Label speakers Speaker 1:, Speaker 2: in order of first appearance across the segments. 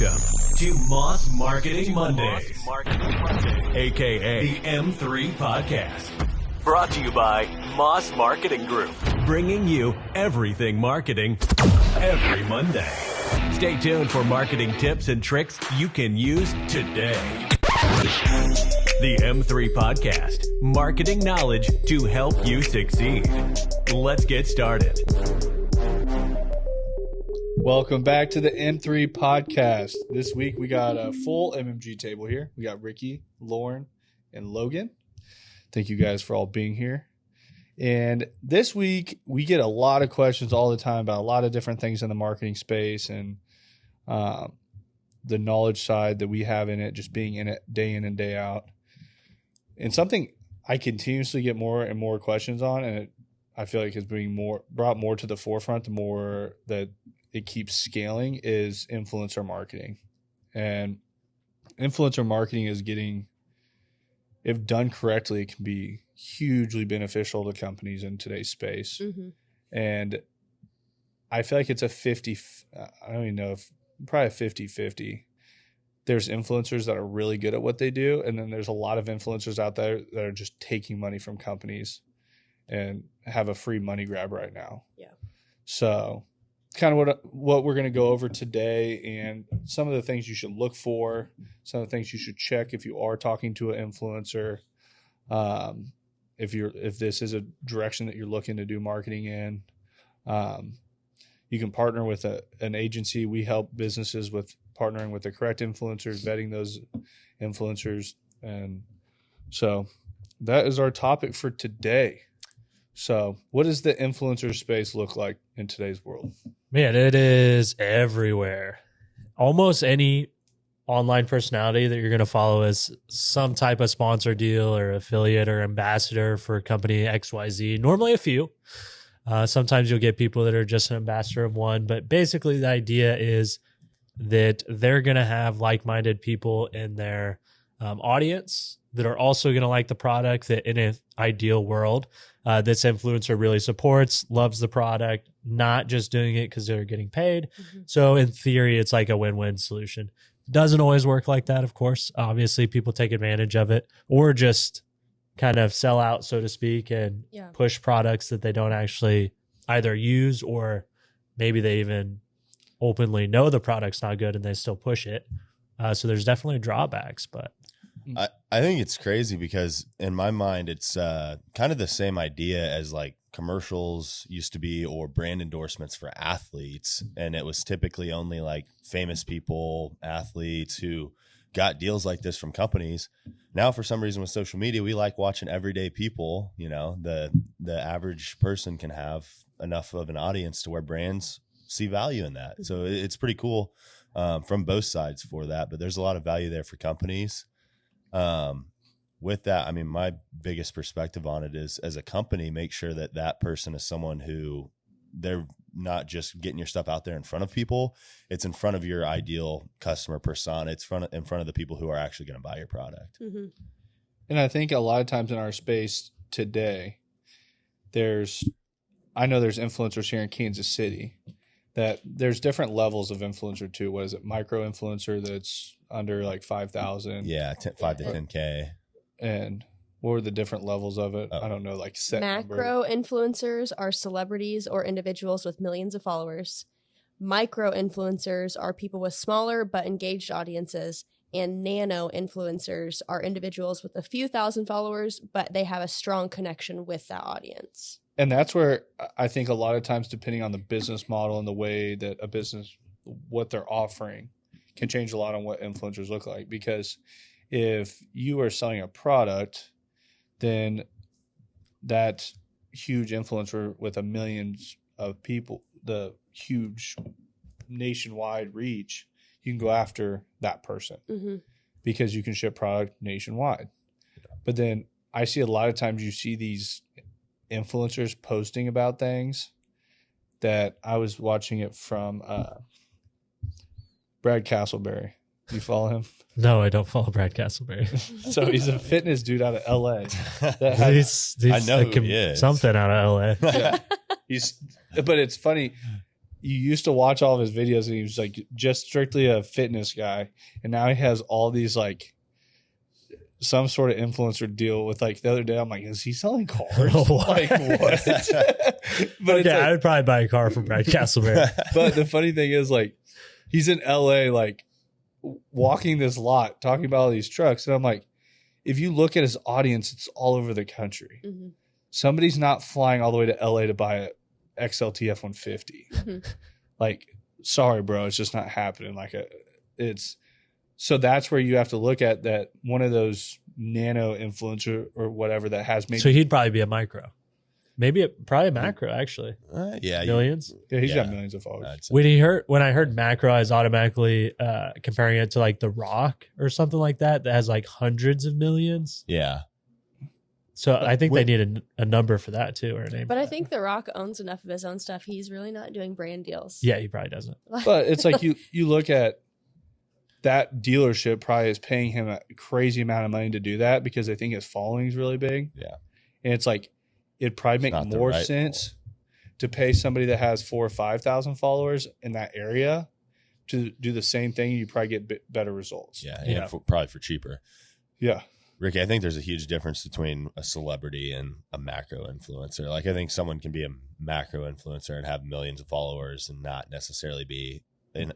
Speaker 1: Welcome to Moss Marketing Mondays, aka the M3 Podcast. Brought to you by Moss Marketing Group, bringing you everything marketing every Monday. Stay tuned for marketing tips and tricks you can use today. The M3 Podcast, marketing knowledge to help you succeed. Let's get started.
Speaker 2: Welcome back to the M3 Podcast. This week we got a full MMG table here. We got Ricky, Lauren, and Logan. Thank you guys for all being here. And this week we get a lot of questions all the time about a lot of different things in the marketing space and the knowledge side that we have in it, just being in it day in and day out. And something I continuously get more and more questions on, and I feel like it's being brought more to the forefront the more that it keeps scaling, is influencer marketing. And influencer marketing is getting, if done correctly, it can be hugely beneficial to companies in today's space. Mm-hmm. And I feel like it's a 50, I don't even know if, probably a 50-50. There's influencers that are really good at what they do, and then there's a lot of influencers out there that are just taking money from companies and have a free money grab right now. Yeah. So kind of what we're going to go over today, and some of the things you should look for, some of the things you should check if you are talking to an influencer, if this is a direction that you're looking to do marketing in. You can partner with an agency. We help businesses with partnering with the correct influencers, vetting those influencers. And so that is our topic for today. So what does the influencer space look like in today's world?
Speaker 3: Man, it is everywhere. Almost any online personality that you're going to follow is some type of sponsor deal or affiliate or ambassador for company XYZ. Normally a few. Sometimes you'll get people that are just an ambassador of one, but basically the idea is that they're going to have like-minded people in their audience that are also going to like the product, that in an ideal world, this influencer really supports, loves the product, not just doing it because they're getting paid. Mm-hmm. So in theory, it's like a win-win solution. Doesn't always work like that, of course. Obviously, people take advantage of it or just kind of sell out, so to speak, and push products that they don't actually either use, or maybe they even openly know the product's not good and they still push it. So there's definitely drawbacks, but
Speaker 4: I think it's crazy because in my mind, it's kind of the same idea as like commercials used to be, or brand endorsements for athletes. And it was typically only like famous people, athletes who got deals like this from companies. Now, for some reason with social media, we like watching everyday people. You know, the average person can have enough of an audience to where brands see value in that. So it's pretty cool from both sides for that. But there's a lot of value there for companies. With that, I mean, my biggest perspective on it is, as a company, make sure that that person is someone who they're not just getting your stuff out there in front of people. It's in front of your ideal customer persona. It's in front of the people who are actually going to buy your product. Mm-hmm.
Speaker 2: And I think a lot of times in our space today, I know there's influencers here in Kansas City that there's different levels of influencer too. What is it? Micro influencer that's under like 5,000.
Speaker 4: Yeah. 5 to 10K.
Speaker 2: And what are the different levels of it? I don't know, like set
Speaker 5: Macro influencers are celebrities or individuals with millions of followers. Micro influencers are people with smaller but engaged audiences. And nano influencers are individuals with a few thousand followers, but they have a strong connection with that audience.
Speaker 2: And that's where I think a lot of times, depending on the business model and the way that a business, what they're offering, can change a lot on what influencers look like. Because if you are selling a product, then that huge influencer with millions of people, the huge nationwide reach, you can go after that person because you can ship product nationwide. But then I see a lot of times you see these influencers posting about things that I was watching it from Brad Castleberry. Do you follow him?
Speaker 3: No, I don't follow Brad Castleberry.
Speaker 2: So he's a fitness dude out of LA.
Speaker 3: He's
Speaker 4: I know who he is.
Speaker 3: Something out of LA.
Speaker 2: Yeah. But it's funny. you used to watch all of his videos and he was like just strictly a fitness guy, and now he has all these like some sort of influencer deal with like the other day. I'm like, is he selling cars? Like what? But it's
Speaker 3: I
Speaker 2: like,
Speaker 3: would probably buy a car from Brad Castleberry.
Speaker 2: but the funny thing is like he's in LA like walking this lot talking about all these trucks, and I'm like, if you look at his audience, it's all over the country.
Speaker 5: Mhm.
Speaker 2: Somebody's not flying all the way to LA to buy a XLT F-150.
Speaker 5: Mhm.
Speaker 2: Like, sorry, bro, it's just not happening. Like, it's so that's where you have to look at that one of those nano influencer or whatever that has maybe.
Speaker 3: So he'd probably be a micro. Probably a macro, actually.
Speaker 4: Yeah,
Speaker 3: Millions.
Speaker 2: Yeah, he's got
Speaker 4: yeah.
Speaker 2: millions of followers.
Speaker 4: I'd say.
Speaker 3: When I heard macro, I was automatically comparing it to like The Rock or something like that has like hundreds of millions.
Speaker 4: Yeah.
Speaker 3: So I think they need a number for that too, or a name.
Speaker 5: But
Speaker 3: for
Speaker 5: I
Speaker 3: that.
Speaker 5: think The Rock owns enough of his own stuff. He's really not doing brand deals.
Speaker 3: Yeah, he probably doesn't.
Speaker 2: But it's like you look at that dealership probably is paying him a crazy amount of money to do that because they think his following is really big.
Speaker 4: Yeah.
Speaker 2: And it's like it'd probably make
Speaker 4: not the
Speaker 2: more
Speaker 4: right
Speaker 2: sense to pay somebody that has 4,000 or 5,000 followers in that area to do the same thing. You probably get better results.
Speaker 4: Yeah.
Speaker 3: Yeah.
Speaker 4: And probably for cheaper.
Speaker 2: Yeah.
Speaker 4: Ricky, I think there's a huge difference between a celebrity and a macro influencer. Like, I think someone can be a macro influencer and have millions of followers and not necessarily be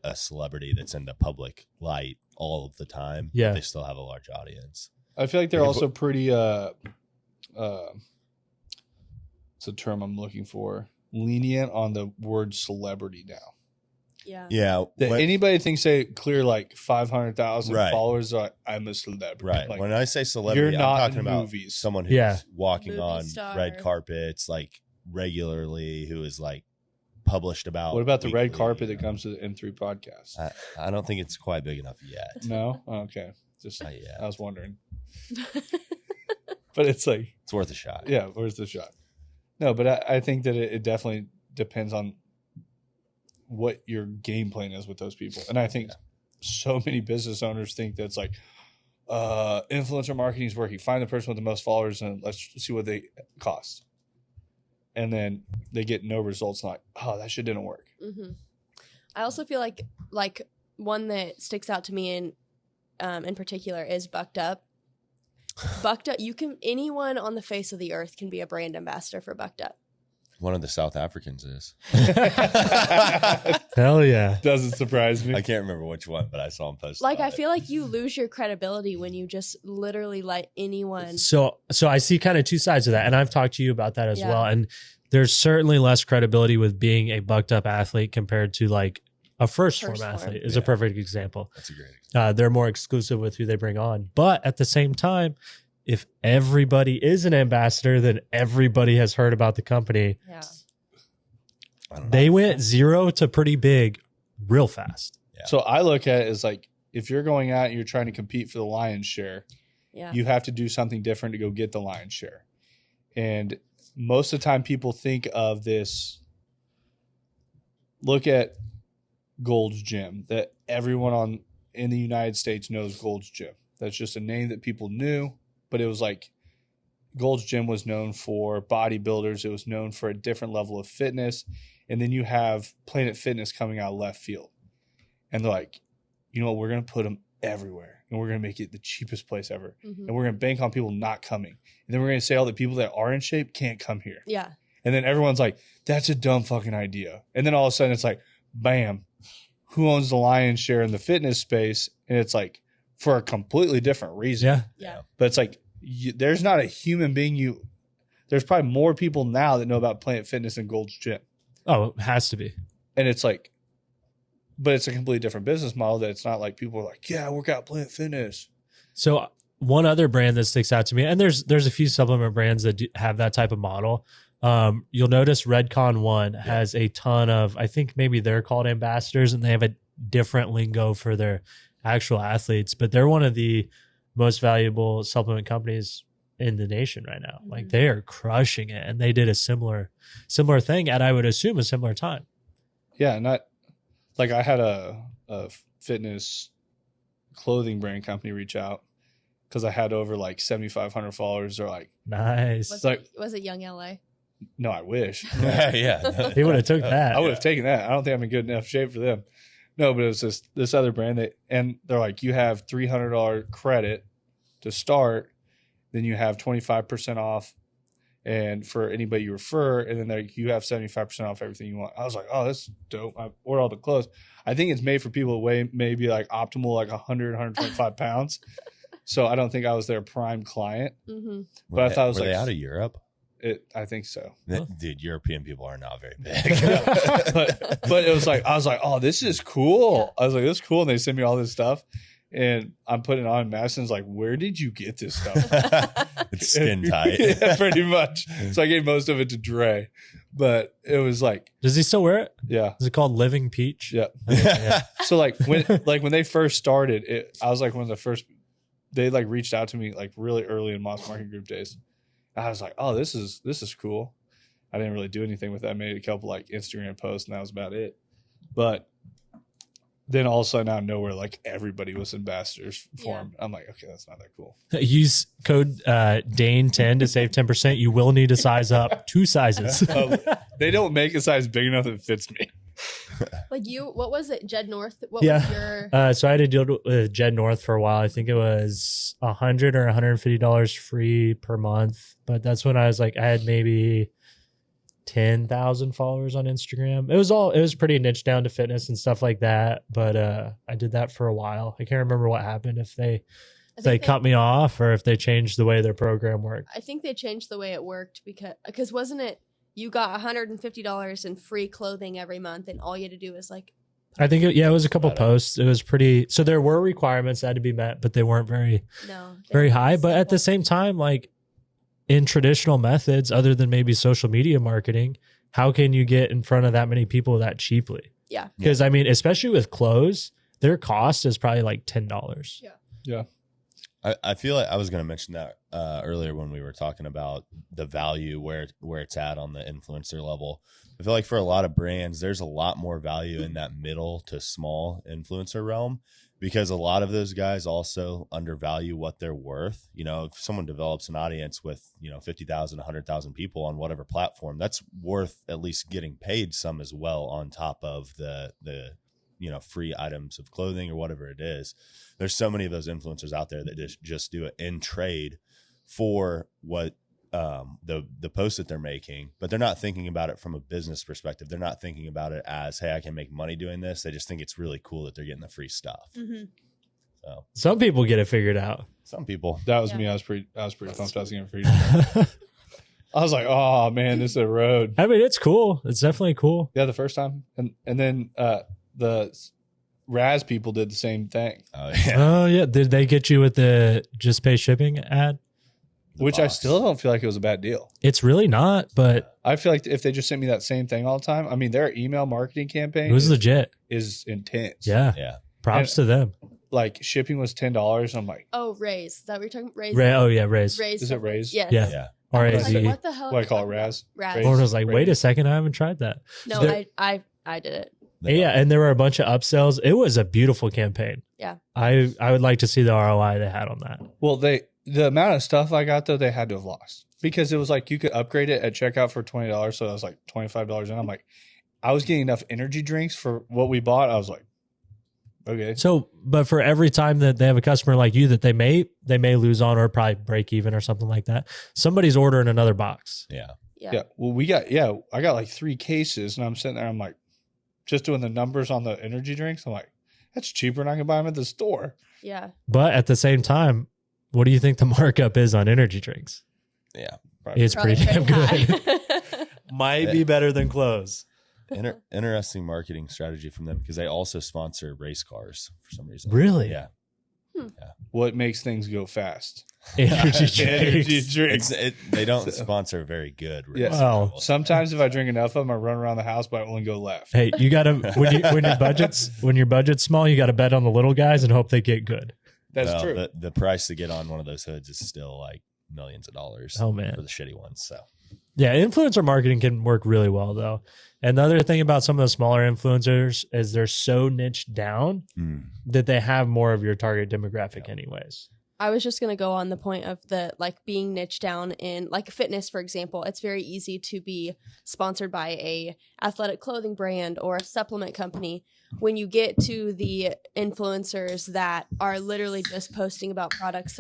Speaker 4: a celebrity that's in the public light all of the time.
Speaker 3: Yeah.
Speaker 4: But they still have a large audience.
Speaker 2: I feel like they're
Speaker 4: Like,
Speaker 2: also pretty it's a term I'm looking for, lenient on the word celebrity now.
Speaker 5: Yeah.
Speaker 4: Yeah.
Speaker 2: That anybody thinks they clear like 500,000
Speaker 4: Right.
Speaker 2: followers, are like, I'm a celebrity.
Speaker 4: Right.
Speaker 2: Like,
Speaker 4: when I say celebrity,
Speaker 2: you're not
Speaker 4: I'm talking
Speaker 2: in
Speaker 4: about
Speaker 2: movies.
Speaker 4: someone who's
Speaker 3: Yeah.
Speaker 4: walking
Speaker 5: Movie
Speaker 4: on
Speaker 5: star.
Speaker 4: red carpets like regularly, who is like published about.
Speaker 2: what about the red
Speaker 4: weekly,
Speaker 2: carpet
Speaker 4: you
Speaker 2: that
Speaker 4: know?
Speaker 2: comes to the M3 podcast?
Speaker 4: I don't think it's quite big enough yet.
Speaker 2: No? Okay. Just
Speaker 4: Not yet.
Speaker 2: I was wondering. But it's like,
Speaker 4: It's worth a shot.
Speaker 2: yeah, where's the shot? No, but I think that it definitely depends on what your game plan is with those people. And I think so many business owners think that's like influencer marketing is working. Find the person with the most followers and let's see what they cost. And then they get no results. Like, oh, that shit didn't work.
Speaker 5: Hmm. I also feel like one that sticks out to me in particular is Bucked Up. Bucked Up, anyone on the face of the earth can be a brand ambassador for Bucked Up.
Speaker 4: One of the South Africans is.
Speaker 3: Hell yeah.
Speaker 2: Doesn't surprise me.
Speaker 4: I can't remember which one, but I saw him post.
Speaker 5: Like,
Speaker 4: about
Speaker 5: I feel like you lose your credibility when you just literally let anyone.
Speaker 3: So I see kind of two sides of that, and I've talked to you about that as
Speaker 5: Yeah.
Speaker 3: well. And there's certainly less credibility with being a bucked up athlete compared to like a first form
Speaker 5: First form.
Speaker 3: athlete is a
Speaker 4: Yeah.
Speaker 3: perfect example.
Speaker 4: That's a great example.
Speaker 3: They're more exclusive with who they bring on, but at the same time, if everybody is an ambassador, then everybody has heard about the company.
Speaker 5: Yeah.
Speaker 4: I don't know.
Speaker 3: They went 0 to pretty big real fast.
Speaker 2: So I look at it as like, if you're going out and you're trying to compete for the lion's share,
Speaker 5: Yeah.
Speaker 2: you have to do something different to go get the lion's share. And most of the time people think of this, look at Gold's Gym, that everyone in the United States knows Gold's Gym. That's just a name that people knew, but it was like Gold's Gym was known for bodybuilders. It was known for a different level of fitness. And then you have Planet Fitness coming out of left field. And they're like, you know what, we're going to put them everywhere. And we're going to make it the cheapest place ever.
Speaker 5: Mhm.
Speaker 2: And we're going to bank on people not coming. And then we're going to say all the people that are in shape can't come here.
Speaker 5: Yeah.
Speaker 2: And then everyone's like, that's a dumb fucking idea. And then all of a sudden it's like, bam, who owns the lion's share in the fitness space? And it's like for a completely different reason.
Speaker 3: Yeah.
Speaker 5: Yeah.
Speaker 2: But it's like, there's not a human being there's probably more people now that know about Planet Fitness than Gold's Gym.
Speaker 3: Oh, it has to be.
Speaker 2: And it's like, but it's a completely different business model that it's not like people are like, yeah, I work out Planet Fitness.
Speaker 3: So one other brand that sticks out to me, and there's a few supplement brands that have that type of model. You'll notice Redcon One has a ton of, I think maybe they're called ambassadors, and they have a different lingo for their actual athletes, but they're one of the most valuable supplement companies in the nation right now.
Speaker 5: Mhm.
Speaker 3: Like they are crushing it, and they did a similar thing at, I would assume, a similar time.
Speaker 2: Yeah, not like I had a fitness clothing brand company reach out because I had over like 7,500 followers. They're like,
Speaker 3: Nice.
Speaker 5: Was,
Speaker 2: like-
Speaker 5: was it Young LA?
Speaker 2: No, I wish.
Speaker 4: Yeah.
Speaker 3: He would have took that.
Speaker 2: I would have taken that. I don't think I'm in good enough shape for them. No, but it was this other brand and they're like, you have $300 credit to start, then you have 25% off, and for anybody you refer, and then you have 75% off everything you want. I was like, oh, that's dope. I ordered all the clothes. I think it's made for people who weigh maybe like optimal, like 100, 125 pounds. So I don't think I was their prime client.
Speaker 5: Mm-hmm.
Speaker 2: But I thought it was
Speaker 4: were
Speaker 2: like
Speaker 4: they out of Europe?
Speaker 2: I think so.
Speaker 4: Dude, European people are not very big.
Speaker 2: but it was like, I was like, oh, this is cool. I was like, this is cool. And they sent me all this stuff. And I'm putting it on, and Madison's like, where did you get this stuff?
Speaker 4: It's skin tight.
Speaker 2: Yeah, pretty much. So I gave most of it to Dre. But it was like,
Speaker 3: Does he still wear it?
Speaker 2: yeah.
Speaker 3: Is it called Living Peach?
Speaker 2: Yeah.
Speaker 3: Yeah.
Speaker 2: So like when they first started, I was like one of the first, they like reached out to me like really early in Moss Market Group days. I was like, oh, this is cool. I didn't really do anything with that. I made a couple like Instagram posts, and that was about it. But then all of a sudden, out of nowhere, like everybody was ambassadors for him. I'm like, okay, that's not that cool.
Speaker 3: Use code Dane10 to save 10%. You will need to size up 2 sizes.
Speaker 2: They don't make a size big enough that fits me.
Speaker 5: Like what was it? Jed North? What
Speaker 3: Yeah.
Speaker 5: was your
Speaker 3: So I had to deal with Jed North for a while. I think it was $100 or $150 free per month. But that's when I was like, I had maybe 10,000 followers on Instagram. It was pretty niche down to fitness and stuff like that. But I did that for a while. I can't remember what happened, if they cut me off or if they changed the way their program worked.
Speaker 5: I think they changed the way it worked because wasn't it you got $150 in free clothing every month, and all you had to do was like.
Speaker 3: I think it was a couple posts. It was pretty. So there were requirements that had to be met, but they weren't very high. But at the same time, like in traditional methods, other than maybe social media marketing, how can you get in front of that many people that cheaply?
Speaker 5: Yeah.
Speaker 3: Because I mean, especially with clothes, their cost is probably like $10.
Speaker 2: Yeah.
Speaker 4: I feel like I was going to mention that earlier when we were talking about the value where it's at on the influencer level. I feel like for a lot of brands, there's a lot more value in that middle to small influencer realm, because a lot of those guys also undervalue what they're worth. You know, if someone develops an audience with, 50,000, 100,000 people on whatever platform, that's worth at least getting paid some as well on top of the free items of clothing or whatever it is. There's so many of those influencers out there that just do it in trade for what the posts that they're making, but they're not thinking about it from a business perspective. They're not thinking about it as, hey, I can make money doing this. They just think it's really cool that they're getting the free stuff.
Speaker 5: Mm-hmm.
Speaker 4: So
Speaker 3: Some people get it figured out.
Speaker 4: some people.
Speaker 2: That was me. I was pretty pumped. I was getting free. I was like, oh man, this is a road.
Speaker 3: I mean, it's cool. It's definitely cool.
Speaker 2: Yeah, the first time, and then the Raz people did the same thing,
Speaker 3: Oh yeah. Did they get you with the just pay shipping ad?
Speaker 2: which I still don't feel like it was a bad deal.
Speaker 3: It's really not, but
Speaker 2: I feel like if they just sent me that same thing all the time, I mean, their email marketing campaign
Speaker 3: it was legit.
Speaker 2: is intense.
Speaker 3: Yeah.
Speaker 4: Yeah.
Speaker 3: Props to them.
Speaker 2: Like shipping was $10. I'm like,
Speaker 5: Oh, Raise. Is that what you're talking about? Raise.
Speaker 3: Raise.
Speaker 5: Raise.
Speaker 2: is it Raise?
Speaker 5: Yes.
Speaker 3: Yeah.
Speaker 4: Yeah.
Speaker 3: R
Speaker 5: I
Speaker 3: A
Speaker 5: was like,
Speaker 3: Z.
Speaker 5: what the hell?
Speaker 2: What do I call it, Raz?
Speaker 5: Raz.
Speaker 3: Lauren was like,
Speaker 2: Raise.
Speaker 3: wait a second, I haven't tried that.
Speaker 5: No,
Speaker 3: There-
Speaker 5: I did it.
Speaker 3: Yeah, and there were a bunch of upsells. It was a beautiful campaign.
Speaker 5: Yeah.
Speaker 3: I would like to see the ROI they had on that.
Speaker 2: Well, the amount of stuff I got though, they had to have lost, because it was like you could upgrade it at checkout for $20, so that was like $25. And I'm like, I was getting enough energy drinks for what we bought. I was like, okay.
Speaker 3: So, but for every time that they have a customer like you that they may lose on or probably break even or something like that, somebody's ordering another box.
Speaker 4: Yeah.
Speaker 2: Yeah. Well, I got like 3 cases, and I'm sitting there. I'm like, just doing the numbers on the energy drinks. I'm like, that's cheaper than I can buy them at the store.
Speaker 5: Yeah.
Speaker 3: But at the same time, what do you think the markup is on energy drinks?
Speaker 4: Yeah.
Speaker 3: It's
Speaker 5: Probably
Speaker 3: pretty damn
Speaker 5: pretty
Speaker 3: good.
Speaker 5: high.
Speaker 3: Might be better than clothes.
Speaker 4: Interesting marketing strategy from them, because they also sponsor race cars for some reason.
Speaker 3: Really?
Speaker 4: Yeah.
Speaker 2: What makes things go fast?
Speaker 3: Energy drinks.
Speaker 2: Energy drinks.
Speaker 4: They don't sponsor very good. race
Speaker 2: Yes.
Speaker 3: Wow.
Speaker 4: cars.
Speaker 2: Sometimes if I drink enough of them, I run around the house, but I only go left.
Speaker 3: Hey, you gotta when your budget's small, you gotta bet on the little guys and hope they get good.
Speaker 2: That's
Speaker 4: Well,
Speaker 2: true.
Speaker 4: The price to get on one of those hoods is still like millions of dollars.
Speaker 3: Oh, man.
Speaker 4: For the shitty ones. So
Speaker 3: Yeah, influencer marketing can work really well though. And the other thing about some of the smaller influencers is they're so niched down that they have more of your target demographic anyways.
Speaker 5: I was just going to go on the point of the like being niche down in like fitness, for example. It's very easy to be sponsored by a athletic clothing brand or a supplement company. When you get to the influencers that are literally just posting about products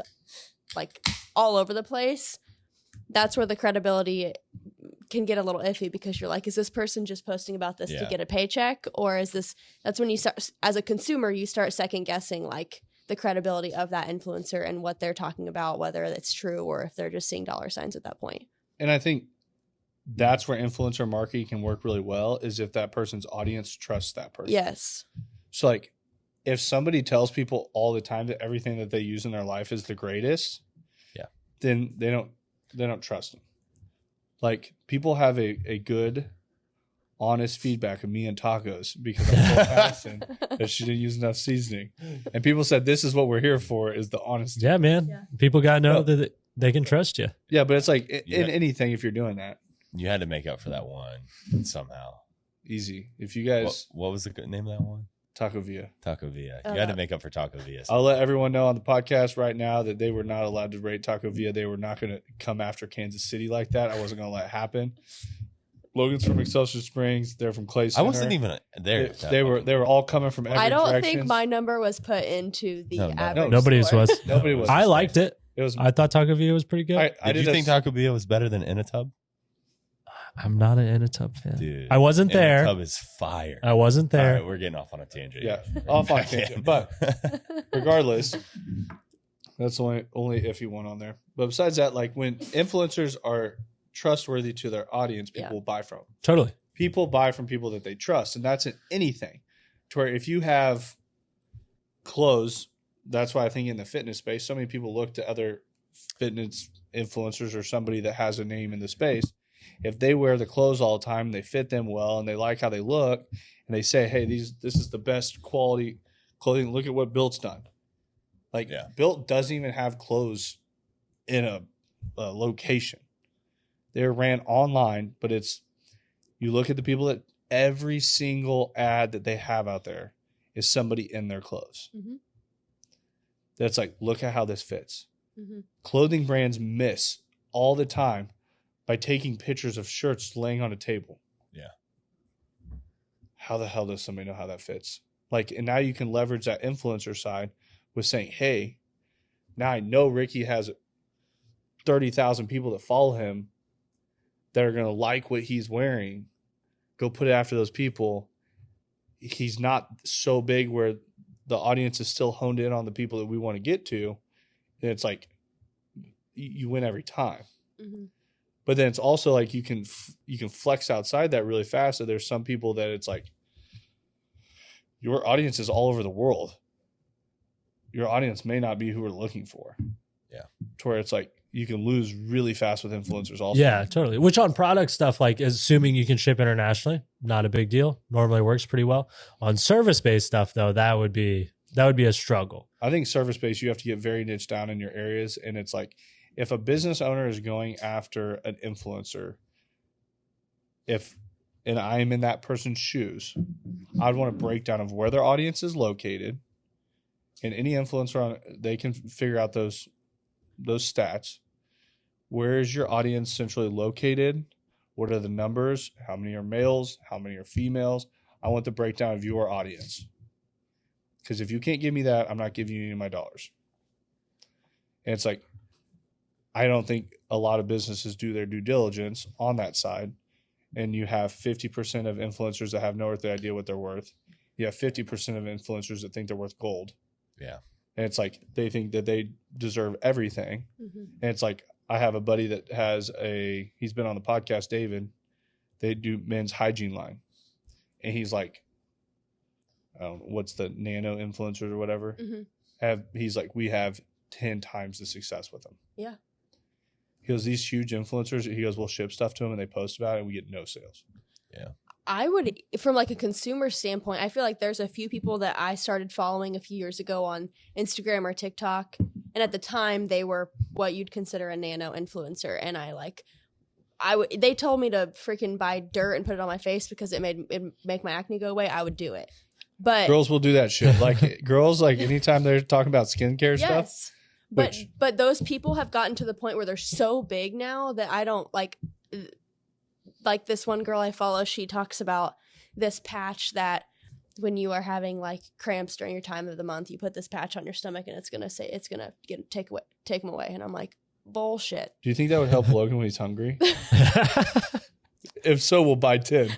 Speaker 5: like all over the place, that's where the credibility can get a little iffy, because you're like, is this person just posting about this to get a paycheck? Or is this, that's when you start, as a consumer, you start second guessing like the credibility of that influencer and what they're talking about, whether it's true or if they're just seeing dollar signs at that point.
Speaker 2: And I think that's where influencer marketing can work really well, is if that person's audience trusts that person.
Speaker 5: Yes.
Speaker 2: So like if somebody tells people all the time that everything that they use in their life is the greatest, then they don't trust them. Like people have a good, honest feedback of me and tacos because I told Madison that she didn't use enough seasoning. And people said, this is what we're here for, is the honesty.
Speaker 3: Yeah, man.
Speaker 5: Yeah.
Speaker 3: People got to know that they can trust you.
Speaker 2: Yeah, but it's like in anything, if you're doing that.
Speaker 4: You had to make up for that one somehow.
Speaker 2: Easy. If you guys...
Speaker 4: What was the name of that one?
Speaker 2: Taco Villa.
Speaker 4: Taco Villa. You had to make up for Taco Villa.
Speaker 2: I'll let everyone know on the podcast right now that they were not allowed to rate Taco Villa. They were not going to come after Kansas City like that. I wasn't going to let it happen. Logan's from Excelsior Springs. They're from Clay Center.
Speaker 4: I wasn't even there.
Speaker 2: They were all coming from every
Speaker 5: I don't
Speaker 2: directions.
Speaker 5: think my number was put into the average
Speaker 3: Nobody's
Speaker 5: score.
Speaker 3: was.
Speaker 2: Nobody was.
Speaker 3: I liked it.
Speaker 2: It was.
Speaker 3: I thought Taco Villa was pretty good.
Speaker 2: I
Speaker 4: Did you think Taco Villa was better than In a Tub?
Speaker 3: I'm not an In a Tub fan.
Speaker 4: Dude,
Speaker 3: I wasn't there.
Speaker 4: In a Tub is fire.
Speaker 3: I wasn't there.
Speaker 4: All right, we're getting off on a tangent.
Speaker 2: Yeah, off on tangent. But regardless, that's the only iffy one on there. But besides that, like when influencers are trustworthy to their audience, people will buy from them.
Speaker 3: Totally.
Speaker 2: People buy from people that they trust, and that's in anything. To where if you have clothes, that's why I think in the fitness space, so many people look to other fitness influencers or somebody that has a name in the space. If they wear the clothes all the time, they fit them well, and they like how they look, and they say, hey, this is the best quality clothing. Look at what Built's done. Like Built doesn't even have clothes in a location. They're ran online, but you look at the people that every single ad that they have out there is somebody in their clothes. Mm-hmm. That's like, look at how this fits. Mm-hmm. Clothing brands miss all the time by taking pictures of shirts laying on a table.
Speaker 4: Yeah.
Speaker 2: How the hell does somebody know how that fits? Like, and now you can leverage that influencer side with saying, hey, now I know Ricky has 30,000 people that follow him that are going to like what he's wearing. Go put it after those people. He's not so big where the audience is still honed in on the people that we want to get to. And it's like, you win every time. Mm-hmm. But then it's also like you can flex outside that really fast. So there's some people that it's like, your audience is all over the world. Your audience may not be who we're looking for.
Speaker 4: Yeah.
Speaker 2: To where it's like you can lose really fast with influencers also.
Speaker 3: Yeah, totally. Which on product stuff, like assuming you can ship internationally, not a big deal. Normally works pretty well. On service-based stuff, though, that would be a struggle.
Speaker 2: I think service-based, you have to get very niche down in your areas. And it's like, if a business owner is going after an influencer, and I am in that person's shoes, I'd want a breakdown of where their audience is located, and any influencer they can figure out those stats. Where is your audience centrally located? What are the numbers? How many are males? How many are females? I want the breakdown of your audience. Because if you can't give me that, I'm not giving you any of my dollars. And it's like, I don't think a lot of businesses do their due diligence on that side. And you have 50% of influencers that have no earthly idea what they're worth. You have 50% of influencers that think they're worth gold.
Speaker 4: Yeah.
Speaker 2: And it's like they think that they deserve everything. Mm-hmm. And it's like, I have a buddy that has he's been on the podcast, David. They do men's hygiene line. And he's like, I don't know, what's the nano influencers or whatever? Mm-hmm. He's like, we have 10 times the success with them.
Speaker 5: Yeah.
Speaker 2: He goes, these huge influencers, he goes, we'll ship stuff to them and they post about it and we get no sales.
Speaker 4: Yeah.
Speaker 5: I would, from like a consumer standpoint, I feel like there's a few people that I started following a few years ago on Instagram or TikTok. And at the time they were what you'd consider a nano influencer. And they told me to freaking buy dirt and put it on my face because it make my acne go away. I would do it. But
Speaker 2: girls will do that shit. Like girls, like anytime they're talking about skincare stuff.
Speaker 5: But those people have gotten to the point where they're so big now that I don't like this one girl I follow. She talks about this patch that when you are having like cramps during your time of the month, you put this patch on your stomach and it's gonna take them away. And I'm like, bullshit.
Speaker 2: Do you think that would help Logan when he's hungry? If so, we'll buy 10.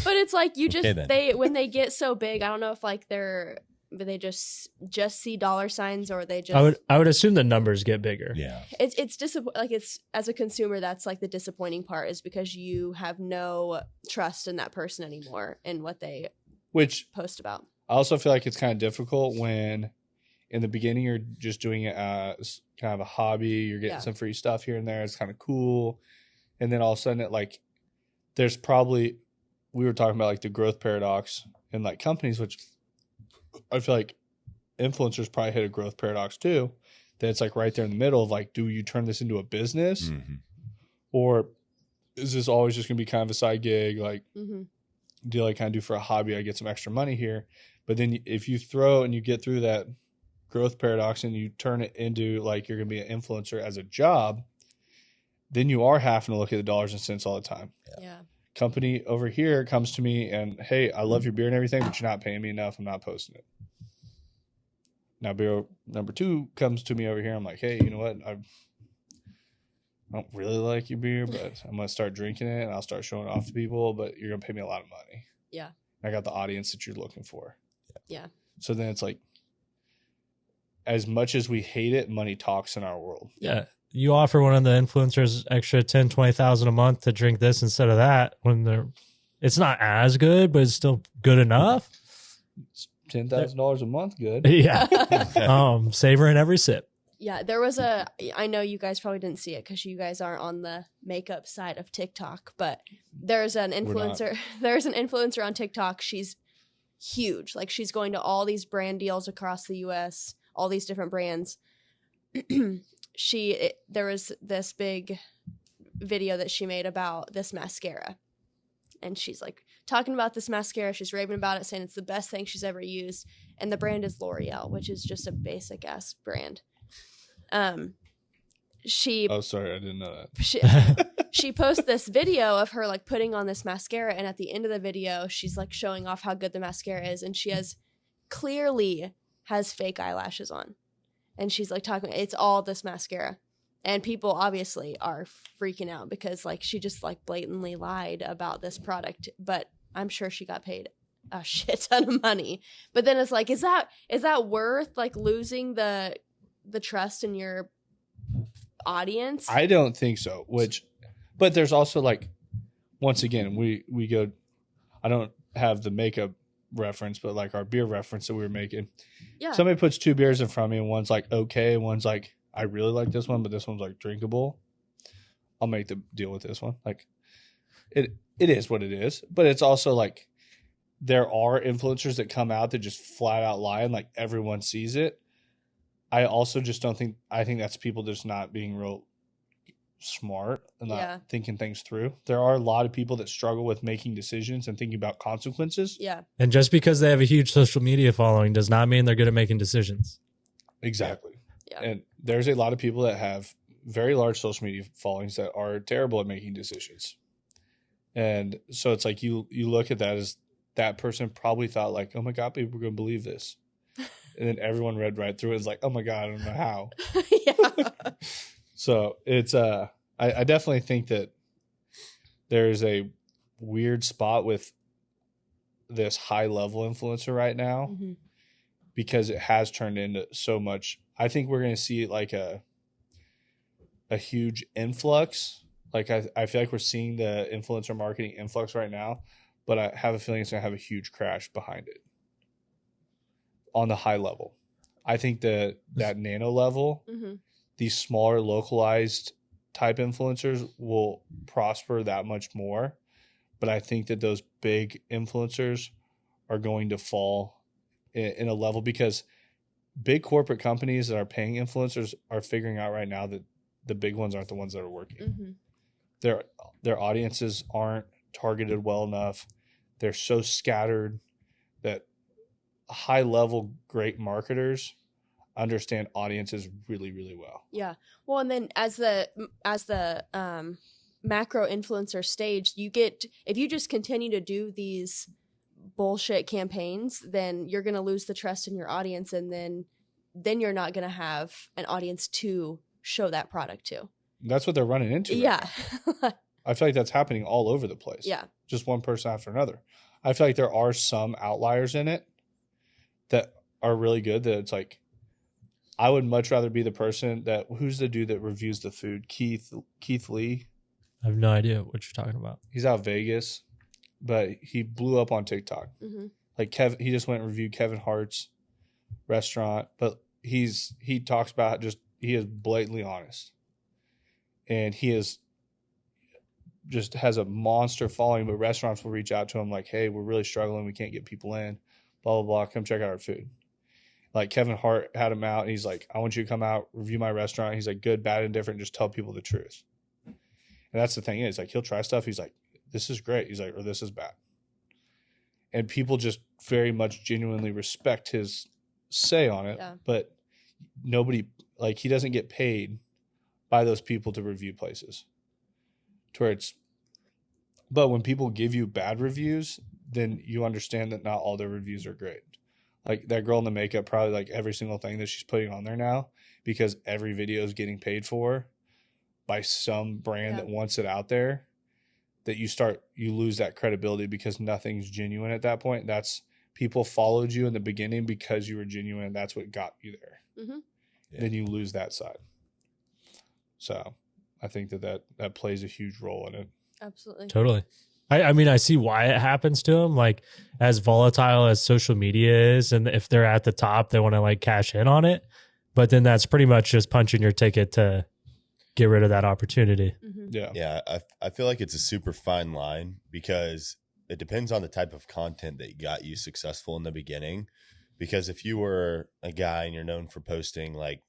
Speaker 5: But it's like you just
Speaker 4: Okay,
Speaker 5: when they get so big, I don't know if like they just see dollar signs or they just
Speaker 3: I would assume the numbers get bigger.
Speaker 4: Yeah.
Speaker 5: it's like it's as a consumer, that's like the disappointing part, is because you have no trust in that person anymore and what they
Speaker 2: Which
Speaker 5: post about.
Speaker 2: I also feel like it's kind of difficult when in the beginning you're just doing it as kind of a hobby. You're getting some free stuff here and there. It's kind of cool. And then all of a sudden there's probably, we were talking about like the growth paradox in like companies, which I feel like influencers probably hit a growth paradox too. That it's like right there in the middle of like, do you turn this into a business or is this always just going to be kind of a side gig? Like, deal I kind of do for a hobby. I get some extra money here. But then if you throw and you get through that growth paradox and you turn it into like you're going to be an influencer as a job, then you are having to look at the dollars and cents all the time.
Speaker 5: Yeah.
Speaker 2: Company over here comes to me and, hey, I love your beer and everything, but you're not paying me enough. I'm not posting it. Now beer number 2 comes to me over here. I'm like, hey, you know what? I don't really like your beer, but I'm going to start drinking it and I'll start showing it off to people, but you're going to pay me a lot of money.
Speaker 5: Yeah.
Speaker 2: I got the audience that you're looking for.
Speaker 5: Yeah.
Speaker 2: So then it's like, as much as we hate it, money talks in our world.
Speaker 3: Yeah. You offer one of the influencers extra 10, 20,000 a month to drink this instead of that when it's not as good, but it's still good enough.
Speaker 2: It's $10,000 a month. Good.
Speaker 3: Yeah. Savoring every sip.
Speaker 5: Yeah, there was I know you guys probably didn't see it because you guys aren't on the makeup side of TikTok, but there's an influencer on TikTok. She's huge. Like she's going to all these brand deals across the US, all these different brands. There was this big video that she made about this mascara. And she's like talking about this mascara. She's raving about it, saying it's the best thing she's ever used. And the brand is L'Oreal, which is just a basic ass brand. Oh,
Speaker 2: sorry, I didn't know that.
Speaker 5: She posts this video of her like putting on this mascara, and at the end of the video, she's like showing off how good the mascara is, and she clearly has fake eyelashes on, and she's like talking. It's all this mascara, and people obviously are freaking out because like she just like blatantly lied about this product, but I'm sure she got paid a shit ton of money. But then it's like, is that worth like losing the trust in your audience?
Speaker 2: I don't think so. But there's also like, once again, we go, I don't have the makeup reference, but like our beer reference that we were making.
Speaker 5: Yeah.
Speaker 2: Somebody puts 2 beers in front of me and one's like, okay. And one's like, I really like this one, but this one's like drinkable. I'll make the deal with this one. Like it is what it is, but it's also like, there are influencers that come out that just flat out lie and like everyone sees it. I also just don't think, I think that's people just not being real smart and not thinking things through. There are a lot of people that struggle with making decisions and thinking about consequences.
Speaker 5: Yeah.
Speaker 3: And just because they have a huge social media following does not mean they're good at making decisions.
Speaker 2: Exactly.
Speaker 5: Yeah.
Speaker 2: And there's a lot of people that have very large social media followings that are terrible at making decisions. And so it's like you look at that as that person probably thought like, oh my God, people are going to believe this. And then everyone read right through it. It's like, oh my God, I don't know how.
Speaker 5: Yeah.
Speaker 2: So it's I definitely think that there's a weird spot with this high level influencer right now because it has turned into so much. I think we're going to see like a huge influx. Like I feel like we're seeing the influencer marketing influx right now, but I have a feeling it's going to have a huge crash behind it. On the high level, I think that nano level, these smaller localized type influencers will prosper that much more. But I think that those big influencers are going to fall in a level because big corporate companies that are paying influencers are figuring out right now that the big ones aren't the ones that are working. Their audiences aren't targeted well enough. They're so scattered that high level great marketers, understand audiences really, really well.
Speaker 5: Yeah. Well, and then as the macro influencer stage, if you just continue to do these bullshit campaigns, then you're going to lose the trust in your audience, and then you're not going to have an audience to show that product to.
Speaker 2: That's what they're running into.
Speaker 5: Yeah.
Speaker 2: Right I feel like that's happening all over the place.
Speaker 5: Yeah.
Speaker 2: Just one person after another. I feel like there are some outliers in it that are really good, that it's like, I would much rather be the person that, who's the dude that reviews the food? Keith Lee.
Speaker 3: I have no idea what you're talking about.
Speaker 2: He's out of Vegas, but he blew up on TikTok.
Speaker 5: Mm-hmm.
Speaker 2: Like he just went and reviewed Kevin Hart's restaurant, but he talks about he is blatantly honest. And he just has a monster following, but restaurants will reach out to him like, hey, we're really struggling. We can't get people in, blah, blah, blah. Come check out our food. Like Kevin Hart had him out and he's like, I want you to come out, review my restaurant. He's like, good, bad, and different. Just tell people the truth. And that's the thing is, like, he'll try stuff. He's like, this is great. He's like, or this is bad. And people just very much genuinely respect his say on it.
Speaker 5: Yeah.
Speaker 2: But nobody, like, he doesn't get paid by those people to review places. To where it's, but when people give you bad reviews, then you understand that not all their reviews are great. Like that girl in the makeup, probably like every single thing that she's putting on there now, because every video is getting paid for by some brand that wants it out there, that you lose that credibility because nothing's genuine at that point. That's, people followed you in the beginning because you were genuine, and that's what got you there.
Speaker 5: Mm-hmm.
Speaker 4: Yeah.
Speaker 2: Then you lose that side. So I think that plays a huge role in it.
Speaker 5: Absolutely.
Speaker 3: Totally. I mean, I see why it happens to them. Like, as volatile as social media is, and if they're at the top, they want to like cash in on it. But then that's pretty much just punching your ticket to get rid of that opportunity.
Speaker 5: Mm-hmm.
Speaker 2: Yeah.
Speaker 4: Yeah, I feel like it's a super fine line, because it depends on the type of content that got you successful in the beginning. Because if you were a guy and you're known for posting like,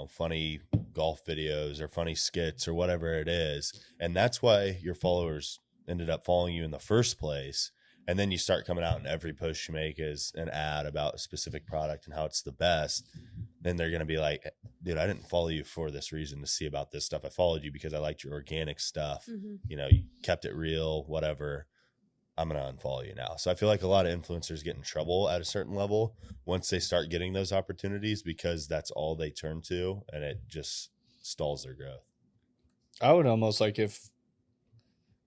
Speaker 4: funny golf videos or funny skits or whatever it is, and that's why your followers ended up following you in the first place, and then you start coming out and every post you make is an ad about a specific product and how it's the best, then they're going to be like, dude, I didn't follow you for this reason to see about this stuff. I followed you because I liked your organic stuff.
Speaker 5: Mm-hmm.
Speaker 4: You kept it real, whatever. I'm going to unfollow you now. So I feel like a lot of influencers get in trouble at a certain level once they start getting those opportunities, because that's all they turn to, and it just stalls their growth.
Speaker 2: I would almost like there's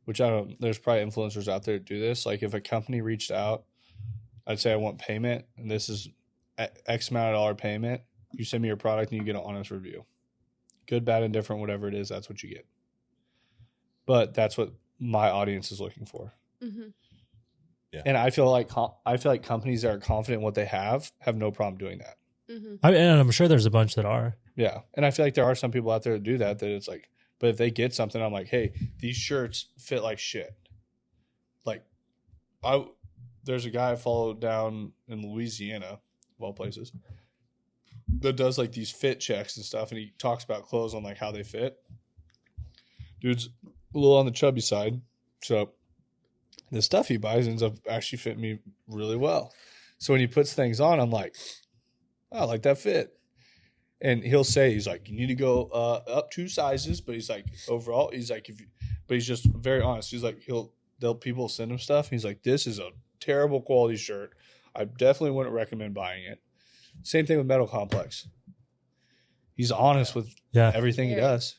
Speaker 2: probably influencers out there that do this. Like if a company reached out, I'd say I want payment, and this is X amount of dollar payment. You send me your product and you get an honest review. Good, bad, and different, whatever it is, that's what you get. But that's what my audience is looking for.
Speaker 5: Mm-hmm.
Speaker 4: Yeah.
Speaker 2: And I feel like companies that are confident in what they have no problem doing that.
Speaker 5: Mm-hmm.
Speaker 3: And I'm sure there's a bunch that are.
Speaker 2: Yeah. And I feel like there are some people out there that do that it's like, but if they get something, I'm like, hey, these shirts fit like shit. Like, there's a guy I follow down in Louisiana, of all places, that does like these fit checks and stuff, and he talks about clothes on like how they fit. Dude's a little on the chubby side, so the stuff he buys ends up actually fitting me really well. So when he puts things on, I'm like, oh, I like that fit. And he'll say, he's like, you need to go up 2 sizes, but he's like, overall, he's like, but he's just very honest. He's like, people send him stuff. He's like, this is a terrible quality shirt. I definitely wouldn't recommend buying it. Same thing with Metal Complex. He's honest with everything he does.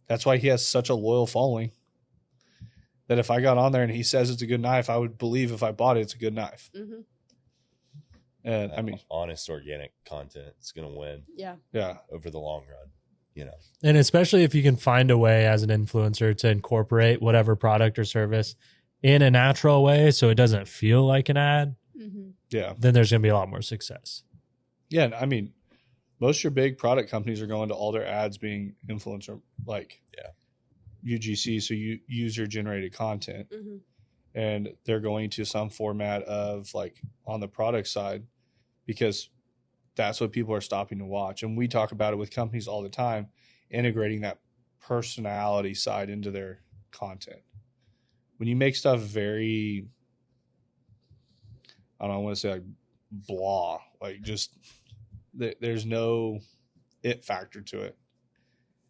Speaker 2: That's why he has such a loyal following. That if I got on there and he says it's a good knife, I would believe if I bought it, it's a good knife.
Speaker 5: Mm-hmm.
Speaker 2: And I mean,
Speaker 4: honest, organic content is going to win.
Speaker 2: Yeah.
Speaker 4: Over the long run,
Speaker 3: And especially if you can find a way as an influencer to incorporate whatever product or service in a natural way, so it doesn't feel like an ad.
Speaker 5: Mm-hmm.
Speaker 2: Yeah.
Speaker 3: Then there's going to be a lot more success.
Speaker 2: Yeah. And I mean, most of your big product companies are going to all their ads being influencer, like UGC. So you user generated content.
Speaker 5: Mm-hmm.
Speaker 2: And they're going to some format of like on the product side, because that's what people are stopping to watch. And we talk about it with companies all the time, integrating that personality side into their content. When you make stuff very, I want to say like blah, like just there's no it factor to it.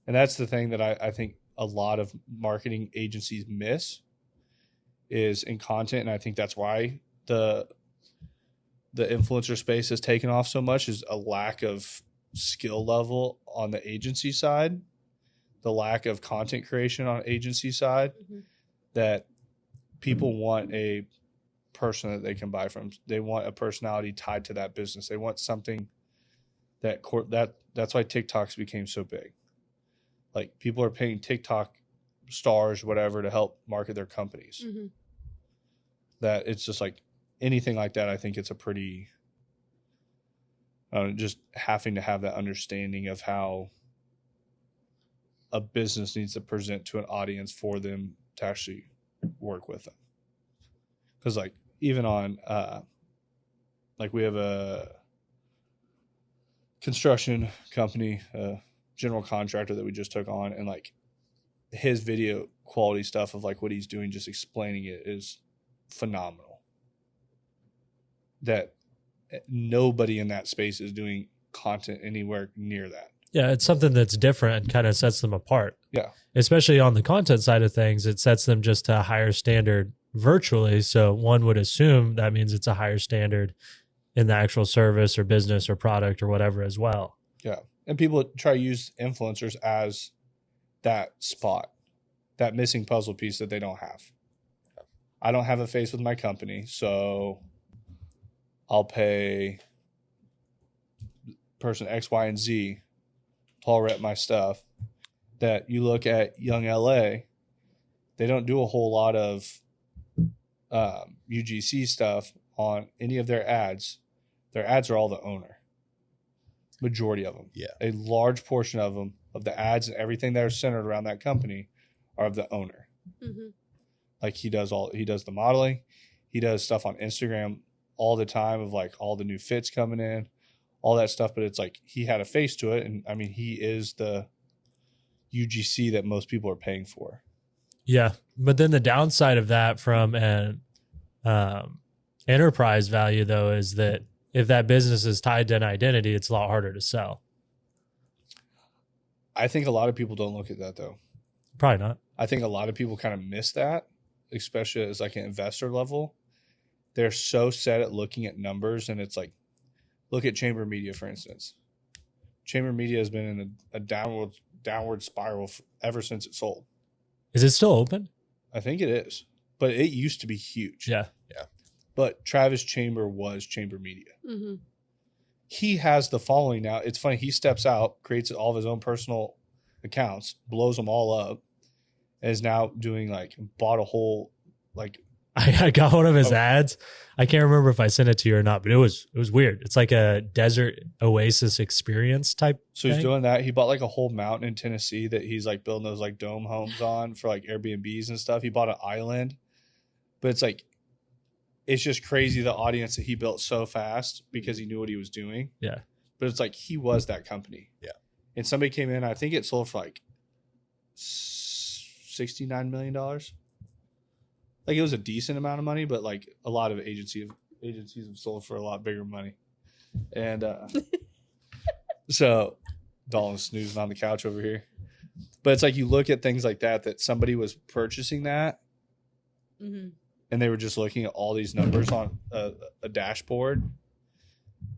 Speaker 2: And that's the thing that I think a lot of marketing agencies miss is in content. And I think that's why the influencer space has taken off so much, is a lack of skill level on the agency side, the lack of content creation on agency side, that people want a person that they can buy from. They want a personality tied to that business. They want something that's why TikToks became so big. Like, people are paying TikTok stars, whatever, to help market their companies. That it's just like anything like that. I think it's a pretty, just having to have that understanding of how a business needs to present to an audience for them to actually work with them. Because like, even on, like, we have a construction company, general contractor that we just took on, and like his video quality stuff of like what he's doing, just explaining it, is phenomenal. That nobody in that space is doing content anywhere near that.
Speaker 3: Yeah, it's something that's different and kind of sets them apart.
Speaker 2: Yeah.
Speaker 3: Especially on the content side of things, it sets them just to a higher standard virtually. So one would assume that means it's a higher standard in the actual service or business or product or whatever as well.
Speaker 2: Yeah. And people try to use influencers as that spot, that missing puzzle piece that they don't have. I don't have a face with my company, so I'll pay person X, Y, and Z to rep my stuff. That you look at Young LA, they don't do a whole lot of UGC stuff on any of their ads. Their ads are all the owner. Majority of them.
Speaker 4: Yeah.
Speaker 2: A large portion of them, of the ads and everything that are centered around that company, are of the owner. Like, he does the modeling. He does stuff on Instagram all the time of like all the new fits coming in, all that stuff. But it's like, he had a face to it. And I mean, he is the UGC that most people are paying for.
Speaker 3: Yeah. But then the downside of that from an enterprise value, though, is that if that business is tied to an identity, it's a lot harder to sell.
Speaker 2: I think a lot of people don't look at that, though.
Speaker 3: Probably not.
Speaker 2: I think a lot of people kind of miss that, especially as like an investor level. They're so set at looking at numbers, and it's like, look at Chamber Media, for instance. Chamber Media has been in a downward spiral ever since it sold.
Speaker 3: Is it still open?
Speaker 2: I think it is, but it used to be huge.
Speaker 3: Yeah.
Speaker 2: But Travis Chamber was Chamber Media. He has the following now. It's funny. He steps out, creates all of his own personal accounts, blows them all up, and is now doing like, bought a whole, like,
Speaker 3: I got one of his ads. I can't remember if I sent it to you or not, but it was weird. It's like a desert oasis experience type.
Speaker 2: So he's
Speaker 3: thing.
Speaker 2: doing that. He bought like a whole mountain in Tennessee that he's like building those like dome homes on for like Airbnbs and stuff. He bought an island, but it's like, it's just crazy the audience that he built so fast because he knew what he was doing.
Speaker 3: Yeah.
Speaker 2: But it's like, he was that company.
Speaker 4: Yeah.
Speaker 2: And somebody came in, I think it sold for like $69 million. Like, it was a decent amount of money, but like a lot of agencies have sold for a lot bigger money. And so Dalton's snoozing on the couch over here. But it's like, you look at things like that somebody was purchasing that, and they were just looking at all these numbers on a dashboard,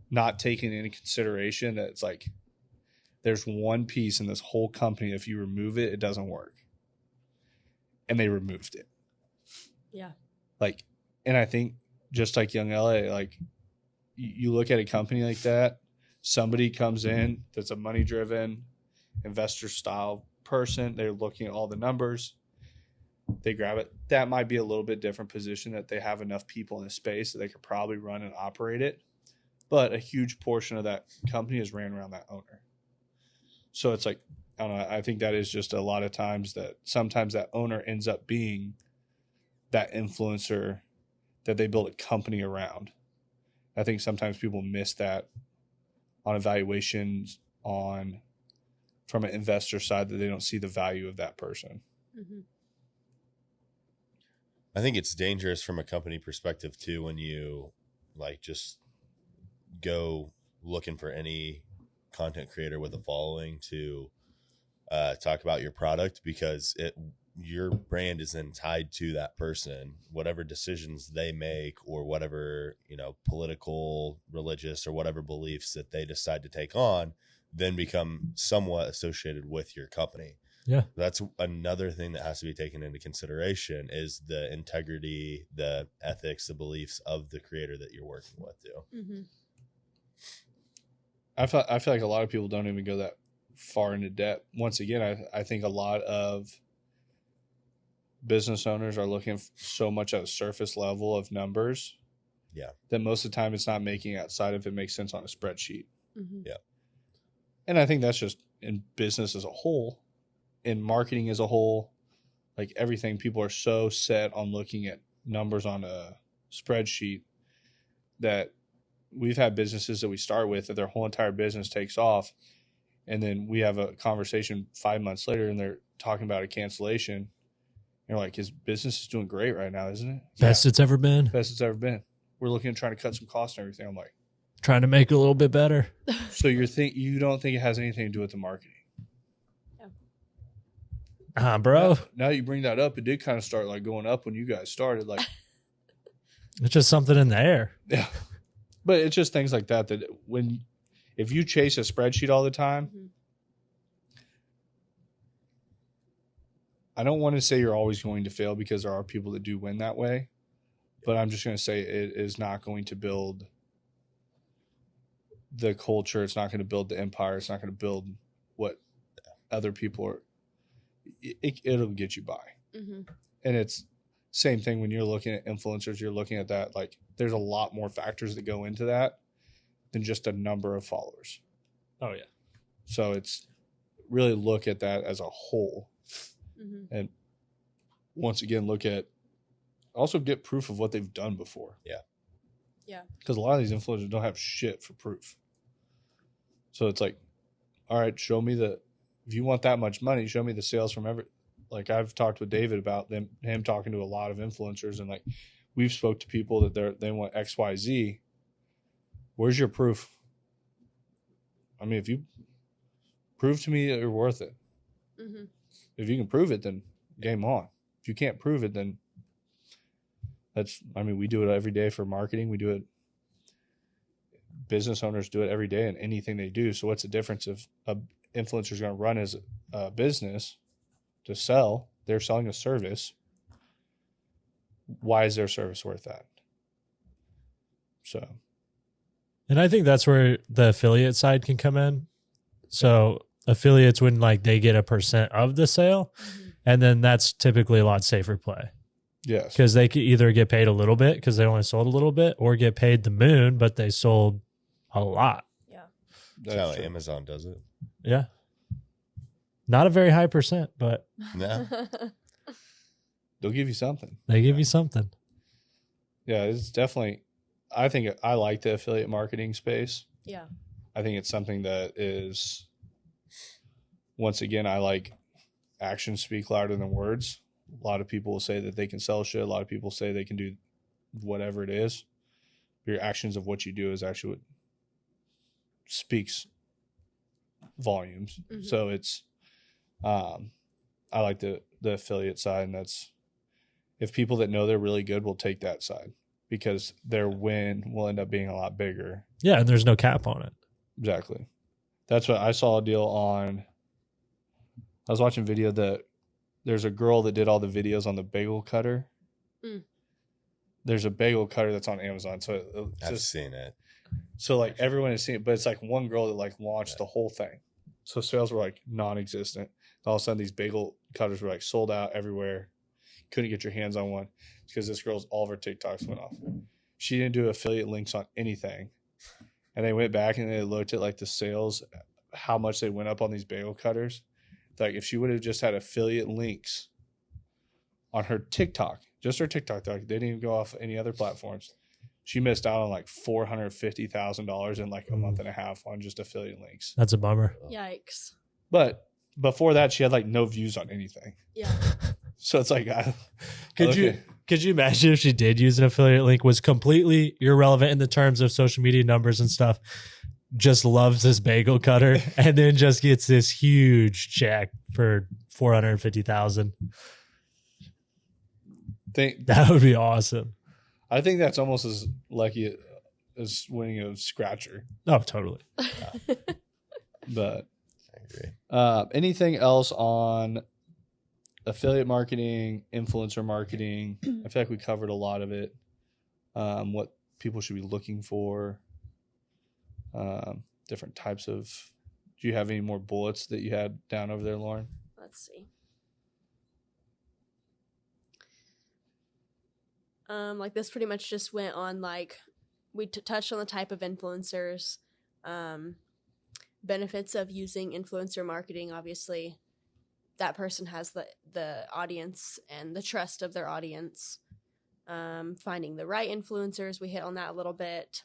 Speaker 2: not taking into consideration that it's like, there's one piece in this whole company, if you remove it, it doesn't work. And they removed it.
Speaker 5: Yeah.
Speaker 2: Like, and I think just like Young LA, like, you look at a company like that, somebody comes in that's a money-driven investor style person. They're looking at all the numbers. They grab it. That might be a little bit different position, that they have enough people in the space that they could probably run and operate it. But a huge portion of that company is ran around that owner. So it's like, I don't know. I think that is just a lot of times that sometimes that owner ends up being that influencer that they build a company around. I think sometimes people miss that on evaluations from an investor side, that they don't see the value of that person.
Speaker 4: I think it's dangerous from a company perspective too, when you like just go looking for any content creator with a following to talk about your product, because your brand is then tied to that person. Whatever decisions they make, or whatever, political, religious, or whatever beliefs that they decide to take on, then become somewhat associated with your company.
Speaker 3: Yeah.
Speaker 4: That's another thing that has to be taken into consideration, is the integrity, the ethics, the beliefs of the creator that you're working with too.
Speaker 5: Mm-hmm.
Speaker 2: I feel like a lot of people don't even go that far into depth. Once again, I think a lot of business owners are looking so much at a surface level of numbers.
Speaker 4: Yeah.
Speaker 2: That most of the time it's not making outside if it makes sense on a spreadsheet.
Speaker 5: Mm-hmm.
Speaker 4: Yeah.
Speaker 2: And I think that's just in business as a whole, in marketing as a whole, like everything, people are so set on looking at numbers on a spreadsheet that we've had businesses that we start with that their whole entire business takes off. And then we have a conversation 5 months later and they're talking about a cancellation. You're like, his business is doing great right now, isn't it?
Speaker 3: Best it's ever been.
Speaker 2: Best it's ever been. We're looking at trying to cut some costs and everything. I'm like,
Speaker 3: Trying to make it a little bit better.
Speaker 2: so you don't think it has anything to do with the marketing?
Speaker 3: Bro.
Speaker 2: Now you bring that up, it did kind of start like going up when you guys started. Like,
Speaker 3: It's just something in the air.
Speaker 2: yeah. But it's just things like that if you chase a spreadsheet all the time,
Speaker 5: Mm-hmm.
Speaker 2: I don't want to say you're always going to fail, because there are people that do win that way. But I'm just going to say it is not going to build the culture. It's not going to build the empire. It's not going to build what other people are. It'll get you by.
Speaker 5: Mm-hmm.
Speaker 2: And it's same thing when you're looking at influencers, you're looking at that. Like, there's a lot more factors that go into that than just a number of followers.
Speaker 3: Oh, yeah.
Speaker 2: So it's really look at that as a whole.
Speaker 5: Mm-hmm.
Speaker 2: And once again, also get proof of what they've done before.
Speaker 4: Yeah.
Speaker 5: Yeah.
Speaker 2: Because a lot of these influencers don't have shit for proof. So it's like, all right, show me if you want that much money, show me the sales from like I've talked with David about him talking to a lot of influencers, and like we've spoke to people that they want XYZ. Where's your proof? I mean, if you prove to me that you're worth it,
Speaker 5: Mm-hmm.
Speaker 2: if you can prove it, then game on. If you can't prove it, then we do it every day for marketing. We do it. Business owners do it every day in anything they do. So what's the difference if a influencer is going to run as a business to sell? They're selling a service. Why is their service worth that? So.
Speaker 3: And I think that's where the affiliate side can come in. So affiliates, when like they get a % of the sale,
Speaker 5: Mm-hmm.
Speaker 3: and then that's typically a lot safer play,
Speaker 2: Yes.
Speaker 3: because they could either get paid a little bit because they only sold a little bit, or get paid the moon but they sold a lot.
Speaker 5: Yeah.
Speaker 4: That's how Amazon does it.
Speaker 3: Yeah. Not a very high %, but
Speaker 4: No.
Speaker 2: They'll give you something.
Speaker 3: they give you something.
Speaker 2: Yeah, it's definitely. I think I like the affiliate marketing space.
Speaker 5: Yeah.
Speaker 2: I think it's something that is. Once again, I like actions speak louder than words. A lot of people will say that they can sell shit. A lot of people say they can do whatever it is. Your actions of what you do is actually what speaks volumes.
Speaker 5: Mhm.
Speaker 2: So it's, I like the affiliate side, and that's if people that know they're really good will take that side, because their win will end up being a lot bigger.
Speaker 3: Yeah, and there's no cap on it.
Speaker 2: Exactly. That's what I saw a deal on. I was watching video that there's a girl that did all the videos on the bagel cutter.
Speaker 5: Mm.
Speaker 2: There's a bagel cutter that's on Amazon. So it's
Speaker 4: I've
Speaker 2: just,
Speaker 4: seen it.
Speaker 2: so like everyone has seen it, but it's like one girl that like launched the whole thing. So sales were like non-existent. All of a sudden these bagel cutters were like sold out everywhere. Couldn't get your hands on one because this girl's all of her TikToks went off. She didn't do affiliate links on anything. And they went back and they looked at like the sales, how much they went up on these bagel cutters. Like if she would have just had affiliate links on her TikTok, just her TikTok, they didn't even go off any other platforms. She missed out on like $450,000 in like a month and a half on just affiliate links.
Speaker 3: That's a bummer.
Speaker 5: Yikes.
Speaker 2: But before that, she had like no views on anything.
Speaker 5: Yeah.
Speaker 2: So it's like,
Speaker 3: Could you imagine if she did use an affiliate link, was completely irrelevant in the terms of social media numbers and stuff, just loves this bagel cutter and then just gets this huge check for $450,000. That would be awesome.
Speaker 2: I think that's almost as lucky as winning a scratcher.
Speaker 3: Oh, totally.
Speaker 2: But
Speaker 4: I agree.
Speaker 2: anything else on affiliate marketing, influencer marketing? I feel like we covered a lot of it. What people should be looking for, different types of. Do you have any more bullets that you had down over there, Lauren?
Speaker 5: Let's see. Like this pretty much just went on, like we touched on the type of influencers, benefits of using influencer marketing. Obviously that person has the audience and the trust of their audience. Finding the right influencers, we hit on that a little bit.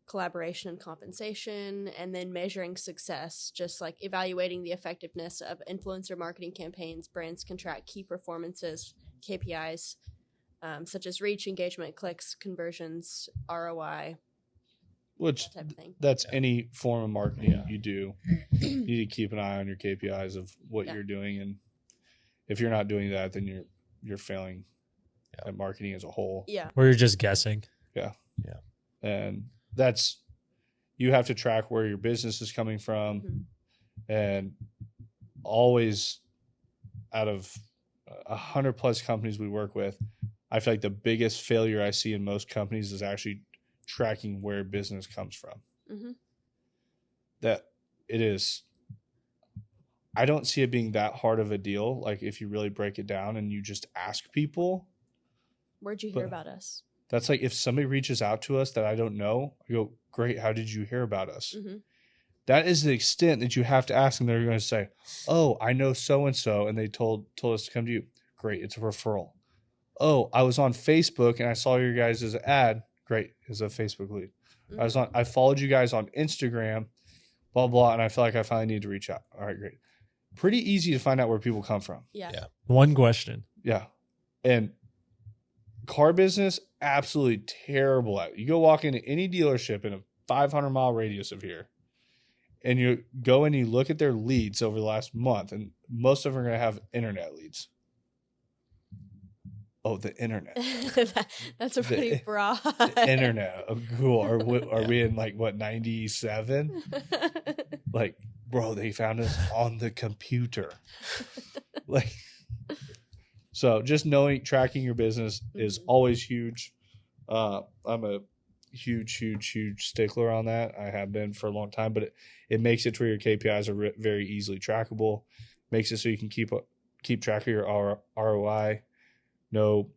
Speaker 5: Collaboration and compensation, and then measuring success, just like evaluating the effectiveness of influencer marketing campaigns. Brands can track key performances, KPIs, such as reach, engagement, clicks, conversions, ROI,
Speaker 2: Which
Speaker 5: that type of thing.
Speaker 2: that's any form of marketing you do. You need to keep an eye on your KPIs of what
Speaker 5: Yeah.
Speaker 2: you're doing, and if you're not doing that, then you're failing at marketing as a whole.
Speaker 5: Yeah.
Speaker 3: Or you're just guessing.
Speaker 2: And that's, you have to track where your business is coming from.
Speaker 5: Mhm.
Speaker 2: And always, out of 100+ companies we work with, I feel like the biggest failure I see in most companies is actually tracking where business comes from.
Speaker 5: Mhm.
Speaker 2: That it is, I don't see it being that hard of a deal. Like if you really break it down and you just ask people.
Speaker 5: Where'd you hear
Speaker 2: But-
Speaker 5: about us?
Speaker 2: That's like if somebody reaches out to us that I don't know, I go, great, how did you hear about us?
Speaker 5: Mm-hmm.
Speaker 2: That is the extent that you have to ask them. They're going to say, oh, I know so-and-so, and they told us to come to you. Great, it's a referral. Oh, I was on Facebook and I saw your guys' ad. Great, it's a Facebook lead.
Speaker 5: Mm-hmm.
Speaker 2: I followed you guys on Instagram, blah, blah, and I feel like I finally need to reach out. All right, great. Pretty easy to find out where people come from.
Speaker 5: Yeah.
Speaker 4: Yeah.
Speaker 3: One question.
Speaker 2: Yeah. And car business, absolutely terrible at it. You go walk into any dealership in a 500-mile radius of here, and you go and you look at their leads over the last month, and most of them are going to have internet leads. Oh, the internet.
Speaker 5: That's a pretty broad.
Speaker 2: The internet. Oh, cool. Are we in like, what, 97? Like, bro, they found us on the computer. Like, so just tracking your business is
Speaker 5: Mhm.
Speaker 2: always huge. I'm a huge stickler on that. I have been for a long time, but it makes it to where your KPIs are very easily trackable. Makes it so you can keep track of your ROI, know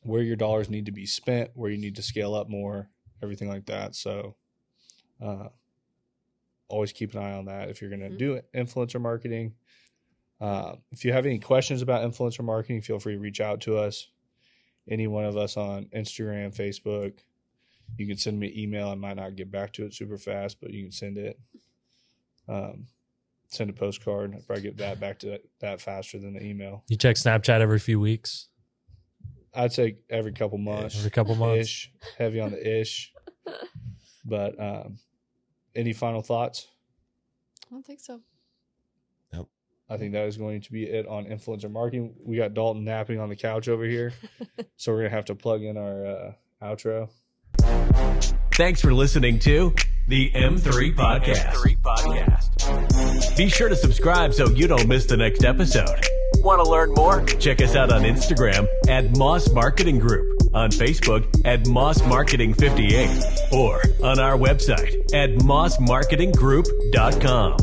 Speaker 2: where your dollars need to be spent, where you need to scale up more, everything like that. So always keep an eye on that if you're going to do influencer marketing. If you have any questions about influencer marketing, feel free to reach out to us. Any one of us on Instagram, Facebook. You can send me an email. I might not get back to it super fast, but you can send it. Send a postcard. I'll probably get that back to that faster than the email.
Speaker 3: You check Snapchat every few weeks,
Speaker 2: I'd say every couple months.
Speaker 3: every couple months.
Speaker 2: Ish. Heavy on the ish. But any final thoughts?
Speaker 5: I don't think so.
Speaker 2: I think that is going to be it on influencer marketing. We got Dalton napping on the couch over here, so we're going to have to plug in our outro.
Speaker 1: Thanks for listening to the M3 Podcast. Be sure to subscribe so you don't miss the next episode. Want to learn more? Check us out on Instagram at Moss Marketing Group, on Facebook at Moss Marketing 58, or on our website at mossmarketinggroup.com.